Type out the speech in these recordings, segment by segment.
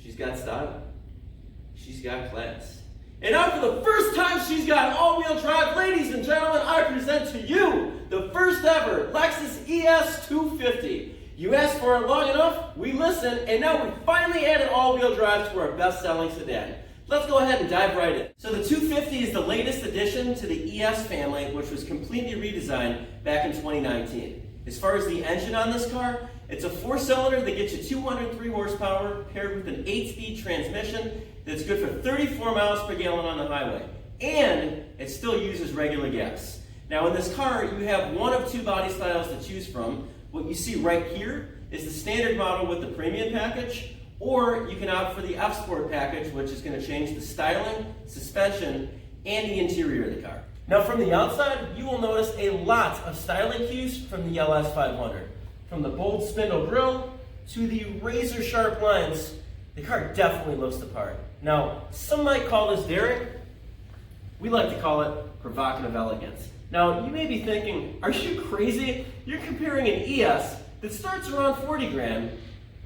She's got style. She's got class. And now for the first time she's got all-wheel drive, ladies and gentlemen, I present to you the first ever Lexus ES 250. You asked for it long enough, we listened, and now we finally added all-wheel drive to our best-selling sedan. Let's go ahead and dive right in. So the 250 is the latest addition to the ES family, which was completely redesigned back in 2019. As far as the engine on this car, it's a 4-cylinder that gets you 203 horsepower paired with an 8-speed transmission that's good for 34 miles per gallon on the highway. And it still uses regular gas. Now in this car, you have one of two body styles to choose from. What you see right here is the standard model with the premium package, or you can opt for the F-Sport package, which is going to change the styling, suspension, and the interior of the car. Now from the outside, you will notice a lot of styling cues from the LS500. From the bold spindle grille to the razor sharp lines, the car definitely looks the part. Now, some might call this daring. We like to call it provocative elegance. Now, you may be thinking, are you crazy? You're comparing an ES that starts around 40 grand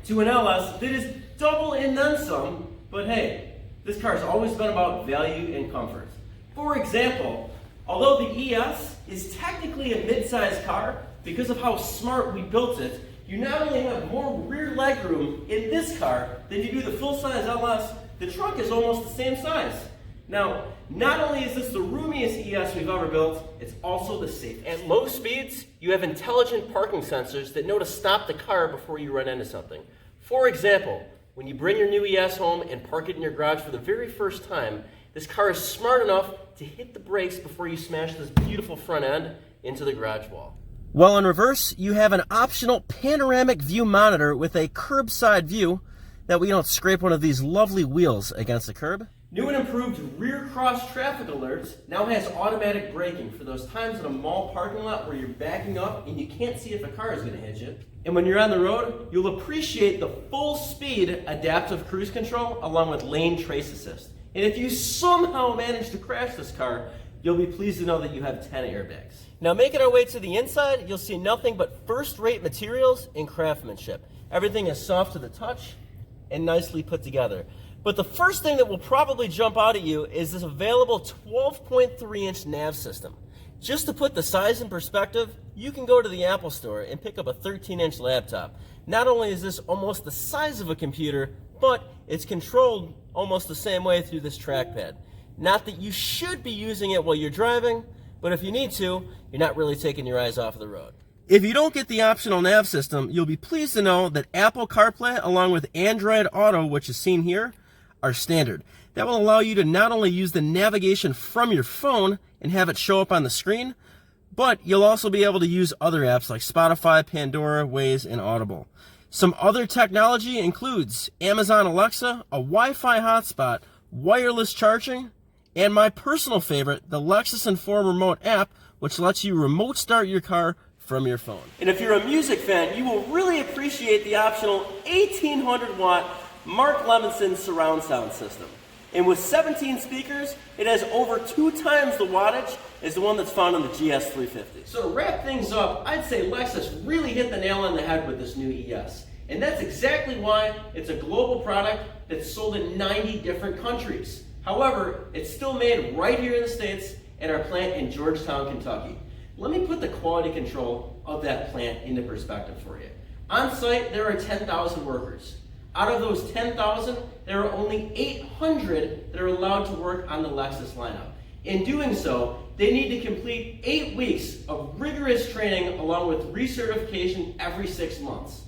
to an LS that is double and then some, but hey, this car has always been about value and comfort. For example, although the ES is technically a mid-sized car, because of how smart we built it, you not only have more rear legroom in this car than you do the full-size LS, the trunk is almost the same size. Now, not only is this the roomiest ES we've ever built, it's also the safest. At low speeds, you have intelligent parking sensors that know to stop the car before you run into something. For example, when you bring your new ES home and park it in your garage for the very first time, this car is smart enough to hit the brakes before you smash this beautiful front end into the garage wall. Well, in reverse, you have an optional panoramic view monitor with a curbside view that we don't scrape one of these lovely wheels against the curb. New and improved rear cross traffic alerts now has automatic braking for those times in a mall parking lot where you're backing up and you can't see if a car is going to hit you. And when you're on the road, you'll appreciate the full speed adaptive cruise control along with lane trace assist. And if you somehow manage to crash this car, you'll be pleased to know that you have 10 airbags. Now making our way to the inside, you'll see nothing but first-rate materials and craftsmanship. Everything is soft to the touch and nicely put together. But the first thing that will probably jump out at you is this available 12.3-inch nav system. Just to put the size in perspective, you can go to the Apple Store and pick up a 13-inch laptop. Not only is this almost the size of a computer, but it's controlled almost the same way through this trackpad. Not that you should be using it while you're driving, but if you need to, you're not really taking your eyes off of the road. If you don't get the optional nav system, you'll be pleased to know that Apple CarPlay, along with Android Auto, which is seen here, are standard. That will allow you to not only use the navigation from your phone and have it show up on the screen, but you'll also be able to use other apps like Spotify, Pandora, Waze, and Audible. Some other technology includes Amazon Alexa, a Wi-Fi hotspot, wireless charging, and my personal favorite, the Lexus Inform Remote app, which lets you remote start your car from your phone. And if you're a music fan, you will really appreciate the optional 1800-watt Mark Levinson surround sound system. And with 17 speakers, it has over 2 times the wattage as the one that's found in the GS350. So to wrap things up, I'd say Lexus really hit the nail on the head with this new ES. And that's exactly why it's a global product that's sold in 90 different countries. However, it's still made right here in the States at our plant in Georgetown, Kentucky. Let me put the quality control of that plant into perspective for you. On site, there are 10,000 workers. Out of those 10,000, there are only 800 that are allowed to work on the Lexus lineup. In doing so, they need to complete 8 weeks of rigorous training along with recertification every 6 months.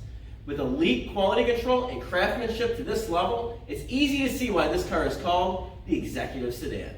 With elite quality control and craftsmanship to this level, it's easy to see why this car is called the executive sedan.